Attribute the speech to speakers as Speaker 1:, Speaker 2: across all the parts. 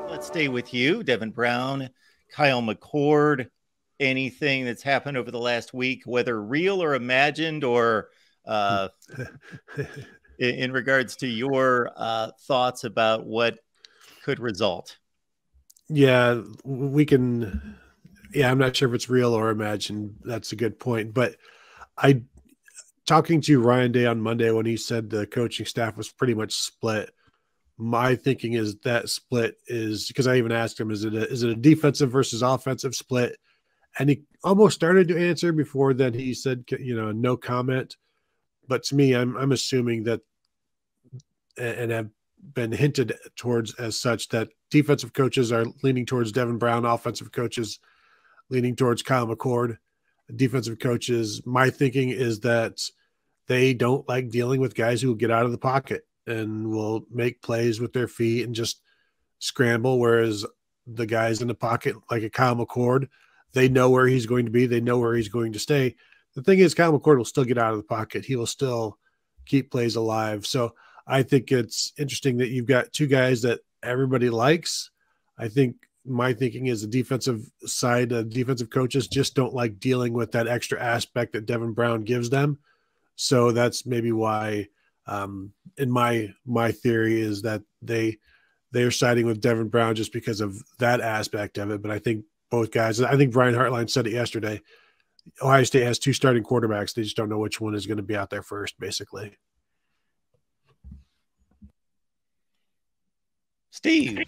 Speaker 1: Let's stay with you, Devin Brown, Kyle McCord. Anything that's happened over the last week, whether real or imagined, or in regards to your thoughts about what could result?
Speaker 2: Yeah, we can. Yeah, I'm not sure if it's real or imagined. That's a good point. But talking to Ryan Day on Monday when he said the coaching staff was pretty much split. My thinking is that split is because I even asked him, is it a defensive versus offensive split? And he almost started to answer before then he said, no comment. But to me, I'm assuming that, and have been hinted towards as such, that defensive coaches are leaning towards Devin Brown, offensive coaches leaning towards Kyle McCord. Defensive coaches, my thinking is that they don't like dealing with guys who will get out of the pocket and will make plays with their feet and just scramble, whereas the guys in the pocket, like a Kyle McCord, they know where he's going to be. They know where he's going to stay. The thing is, Kyle McCord will still get out of the pocket. He will still keep plays alive. So I think it's interesting that you've got two guys that everybody likes. I think my thinking is the defensive side, defensive coaches just don't like dealing with that extra aspect that Devin Brown gives them. So that's maybe why, in my theory, is that they're siding with Devin Brown just because of that aspect of it. But I think both guys, I think Brian Hartline said it yesterday, Ohio State has two starting quarterbacks. They just don't know which one is going to be out there first, basically.
Speaker 1: Steve.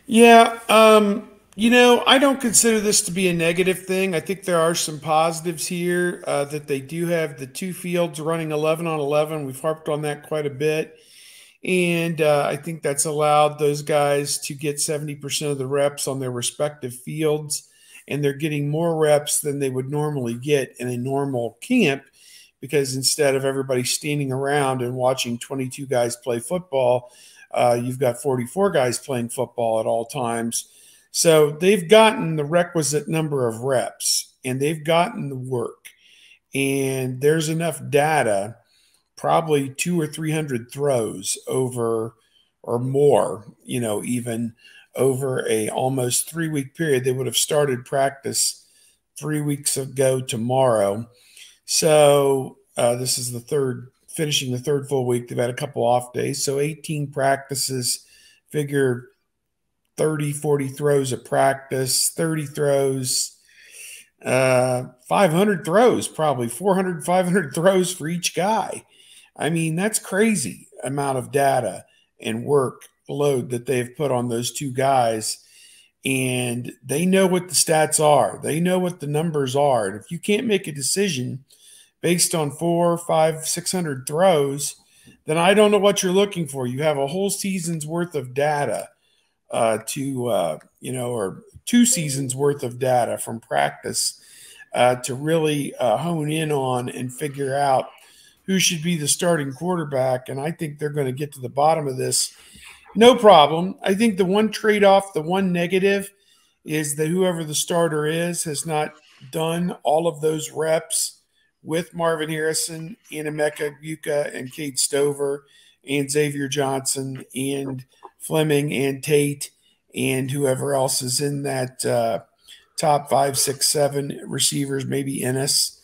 Speaker 3: Yeah, I don't consider this to be a negative thing. I think there are some positives here, that they do have the two fields running 11 on 11. We've harped on that quite a bit. And I think that's allowed those guys to get 70% of the reps on their respective fields. And they're getting more reps than they would normally get in a normal camp, because instead of everybody standing around and watching 22 guys play football, you've got 44 guys playing football at all times. So they've gotten the requisite number of reps and they've gotten the work. And there's enough data, probably 200 or 300 throws over or more, even over a almost 3-week period. They would have started practice 3 weeks ago tomorrow. So this is finishing the third full week. They've had a couple off days. So 18 practices, figure 30, 40 throws a practice, 30 throws, 500 throws, probably 400, 500 throws for each guy. I mean, that's crazy amount of data and workload that they've put on those two guys. And they know what the stats are. They know what the numbers are. And if you can't make a decision based on 400, 500, 600 throws, then I don't know what you're looking for. You have a whole season's worth of data or 2 seasons worth of data from practice to really hone in on and figure out who should be the starting quarterback. And I think they're going to get to the bottom of this. No problem. I think the one trade-off, the one negative, is that whoever the starter is has not done all of those reps with Marvin Harrison and Emeka Yuka and Cade Stover and Xavier Johnson and Fleming and Tate and whoever else is in that top 5, 6, 7 receivers, maybe Ennis,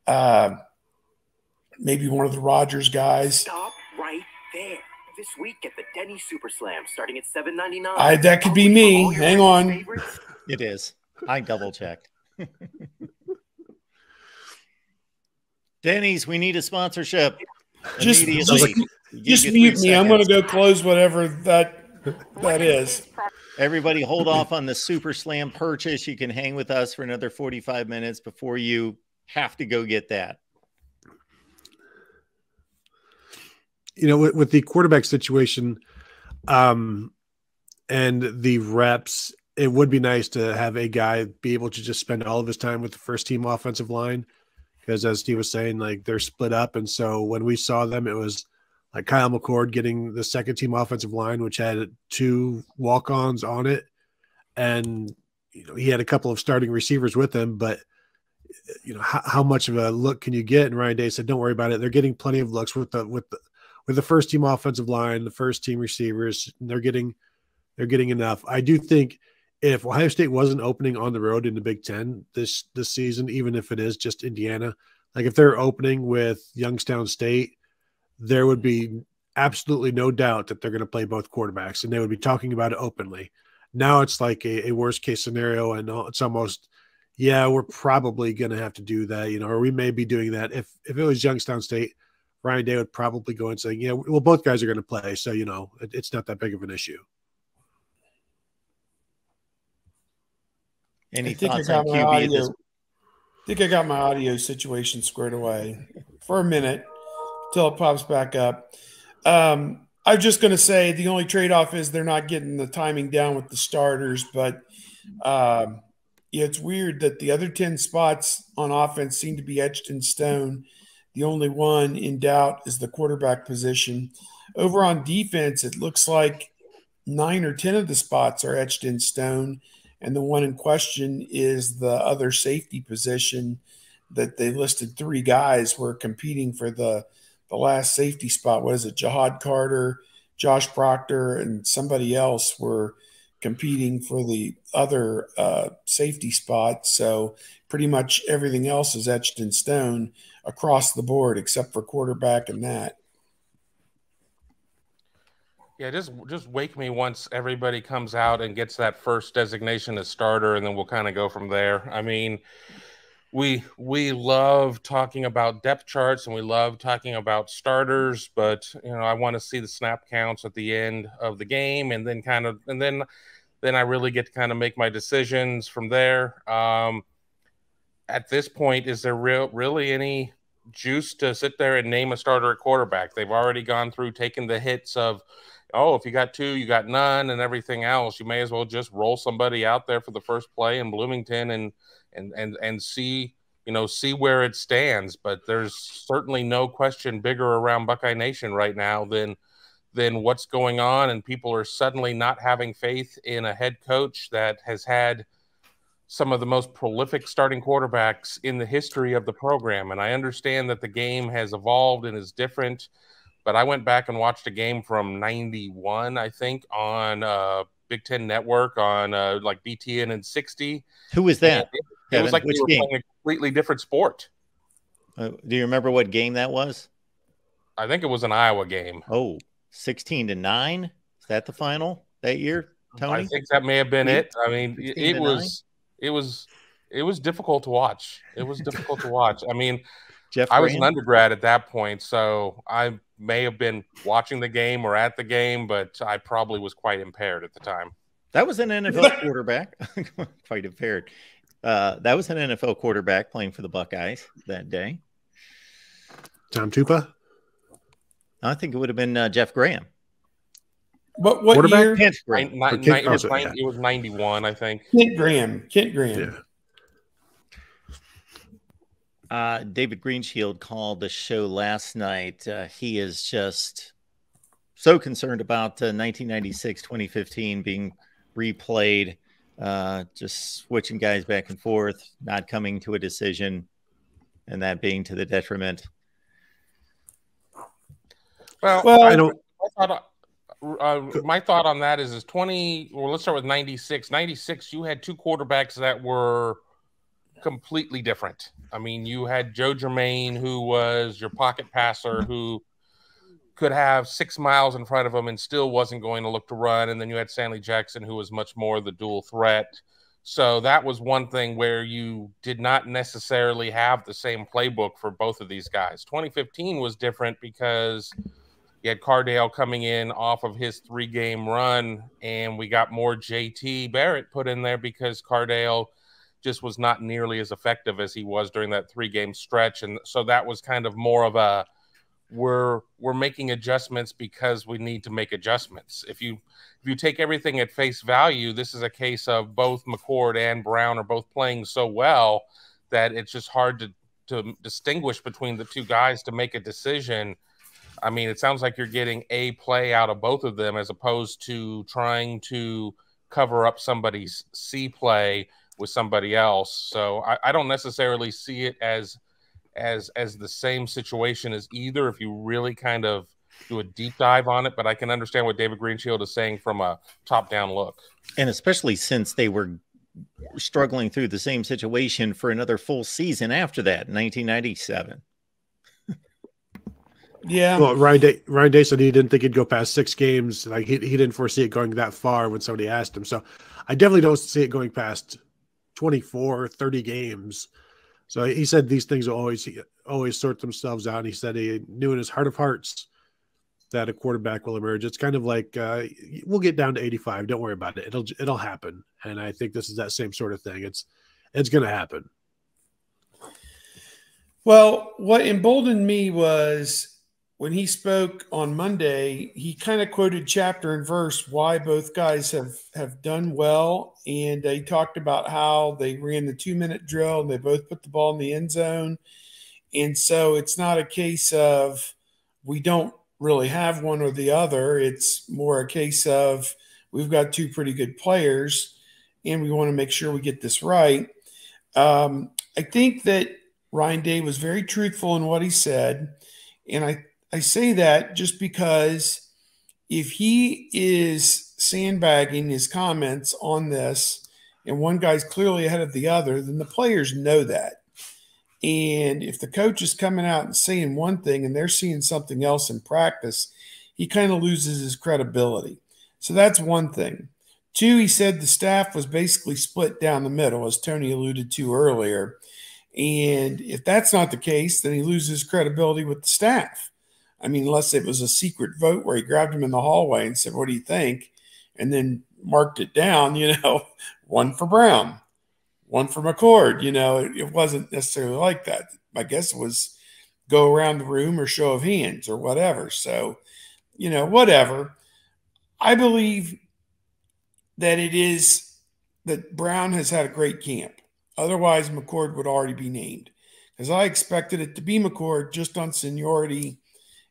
Speaker 3: maybe one of the Rogers guys.
Speaker 4: Stop right there. This week at the Denny Super Slam, starting at $7.99.
Speaker 3: That could be me. Hang on.
Speaker 1: It is. I double checked. Denny's, we need a sponsorship.
Speaker 3: Just mute me. I'm going to go close whatever that is.
Speaker 1: Everybody hold off on the Super Slam purchase. You can hang with us for another 45 minutes before you have to go get that.
Speaker 2: With the quarterback situation and the reps, it would be nice to have a guy be able to just spend all of his time with the first team offensive line. Because as Steve was saying, like, they're split up. And so when we saw them, it was like Kyle McCord getting the second team offensive line, which had 2 walk-ons on it. And, he had a couple of starting receivers with him, but how much of a look can you get? And Ryan Day said, don't worry about it. They're getting plenty of looks with with the first team offensive line, the first team receivers, they're getting enough. I do think if Ohio State wasn't opening on the road in the Big Ten this season, even if it is just Indiana, like if they're opening with Youngstown State, there would be absolutely no doubt that they're going to play both quarterbacks, and they would be talking about it openly. Now it's like a worst case scenario, and it's almost, yeah, we're probably going to have to do that, or we may be doing that. If it was Youngstown State, Ryan Day would probably go and say, yeah, well, both guys are going to play, so it's not that big of an issue.
Speaker 1: Any thoughts on QB at this?
Speaker 3: I think I got my audio situation squared away for a minute until it pops back up. I'm just going to say the only trade-off is they're not getting the timing down with the starters, but it's weird that the other 10 spots on offense seem to be etched in stone. The only one in doubt is the quarterback position. Over on defense, it looks like 9 or 10 of the spots are etched in stone, and the one in question is the other safety position that they listed 3 guys were competing for the last safety spot. What is it? Jahad Carter, Josh Proctor, and somebody else were competing for the other safety spot. So pretty much everything else is etched in stone across the board except for quarterback and that.
Speaker 5: Yeah, just wake me once everybody comes out and gets that first designation as starter, and then we'll kind of go from there. I mean, we love talking about depth charts and we love talking about starters, but I want to see the snap counts at the end of the game, and then then I really get to kind of make my decisions from there. At this point, is there really any juice to sit there and name a starter at quarterback? They've already gone through taking the hits of, if you got 2, you got none, and everything else. You may as well just roll somebody out there for the first play in Bloomington and see where it stands. But there's certainly no question bigger around Buckeye Nation right now than what's going on, and people are suddenly not having faith in a head coach that has had some of the most prolific starting quarterbacks in the history of the program. And I understand that the game has evolved and is different, but I went back and watched a game from 91, I think, on Big Ten Network on like BTN and 60.
Speaker 1: Who was that?
Speaker 5: It was like they were playing a completely different sport.
Speaker 1: Do you remember what game that was?
Speaker 5: I think it was an Iowa game.
Speaker 1: Oh, 16-9? Is that the final that year, Tony?
Speaker 5: I think that may have been it. I mean, it was difficult to watch. It was difficult to watch. I mean, I was an undergrad at that point, so I may have been watching the game or at the game, but I probably was quite impaired at the time.
Speaker 1: That was an NFL quarterback. Quite impaired. That was an NFL quarterback playing for the Buckeyes that day.
Speaker 2: Tom Tupa?
Speaker 1: I think it would have been Jeff Graham.
Speaker 3: What year?
Speaker 1: Kent Graham.
Speaker 5: It was 91, I think.
Speaker 3: Kent Graham.
Speaker 2: Yeah.
Speaker 1: David Greenshield called the show last night. He is just so concerned about 1996, 2015 being replayed, just switching guys back and forth, not coming to a decision, and that being to the detriment.
Speaker 5: Well, I don't. My thought on that is 20. Well, let's start with 96. 96, you had 2 quarterbacks that were completely different. I mean, you had Joe Germain, who was your pocket passer, who could have 6 miles in front of him and still wasn't going to look to run. And then you had Stanley Jackson, who was much more the dual threat. So that was one thing where you did not necessarily have the same playbook for both of these guys. 2015 was different because you had Cardale coming in off of his 3-game run, and we got more JT Barrett put in there because Cardale just was not nearly as effective as he was during that 3-game stretch. And so that was kind of more of a, we're making adjustments because we need to make adjustments. If you take everything at face value, this is a case of both McCord and Brown are both playing so well that it's just hard to distinguish between the 2 guys to make a decision. I mean, it sounds like you're getting a play out of both of them as opposed to trying to cover up somebody's C play with somebody else. So I don't necessarily see it as the same situation as either. If you really kind of do a deep dive on it, but I can understand what David Greenshield is saying from a top-down look.
Speaker 1: And especially since they were struggling through the same situation for another full season after that, 1997.
Speaker 3: Yeah.
Speaker 2: Well, Ryan Day said he didn't think he'd go past 6 games. Like he didn't foresee it going that far when somebody asked him. So I definitely don't see it going past 24, 30 games. So he said these things will always sort themselves out. And he said he knew in his heart of hearts that a quarterback will emerge. It's kind of like we'll get down to 85. Don't worry about it. It'll happen. And I think this is that same sort of thing. It's going to happen.
Speaker 3: Well, what emboldened me was when he spoke on Monday, he kind of quoted chapter and verse why both guys have done well. And he talked about how they ran the 2-minute drill and they both put the ball in the end zone. And so it's not a case of we don't really have one or the other. It's more a case of we've got 2 pretty good players and we want to make sure we get this right. I think that Ryan Day was very truthful in what he said. And I say that just because if he is sandbagging his comments on this and one guy's clearly ahead of the other, then the players know that. And if the coach is coming out and saying one thing and they're seeing something else in practice, he kind of loses his credibility. So that's one thing. 2, he said the staff was basically split down the middle, as Tony alluded to earlier. And if that's not the case, then he loses credibility with the staff. I mean, unless it was a secret vote where he grabbed him in the hallway and said, "What do you think?" and then marked it down, 1 for Brown, 1 for McCord. It wasn't necessarily like that. My guess was go around the room or show of hands or whatever. So, whatever. I believe that it is that Brown has had a great camp. Otherwise, McCord would already be named, because I expected it to be McCord just on seniority.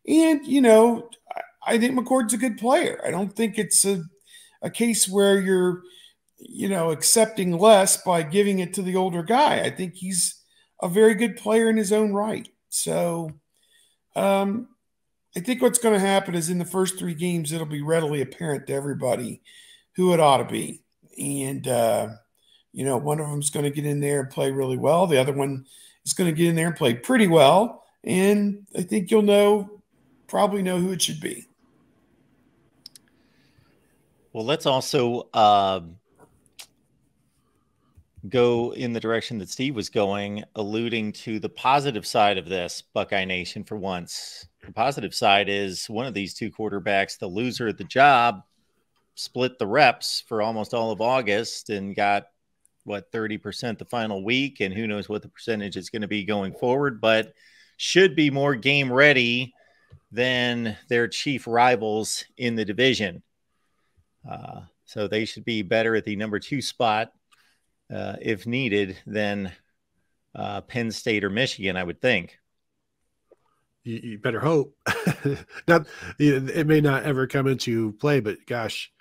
Speaker 3: And, I think McCord's a good player. I don't think it's a case where you're, accepting less by giving it to the older guy. I think he's a very good player in his own right. So I think what's going to happen is in the first 3 games, it'll be readily apparent to everybody who it ought to be. And, one of them is going to get in there and play really well. The other one is going to get in there and play pretty well. And I think you'll probably know who it should be.
Speaker 1: Well, let's also go in the direction that Steve was going, alluding to the positive side of this, Buckeye Nation, for once. The positive side is one of these 2 quarterbacks, the loser of the job, split the reps for almost all of August and got, 30% the final week, and who knows what the percentage is going to be going forward, but should be more game ready than their chief rivals in the division. So they should be better at the number 2 spot, if needed, than Penn State or Michigan, I would think.
Speaker 2: You better hope. It may not ever come into play, but gosh,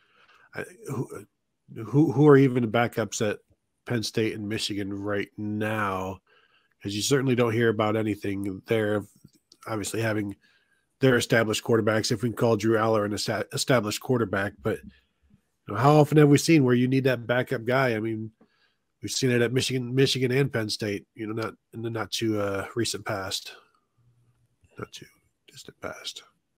Speaker 2: who are even the backups at Penn State and Michigan right now? Because you certainly don't hear about anything there. Obviously, having their established quarterbacks, if we can call Drew Aller an established quarterback, but how often have we seen where you need that backup guy? I mean, we've seen it at Michigan and Penn State. Not in the not too recent past, not too distant past.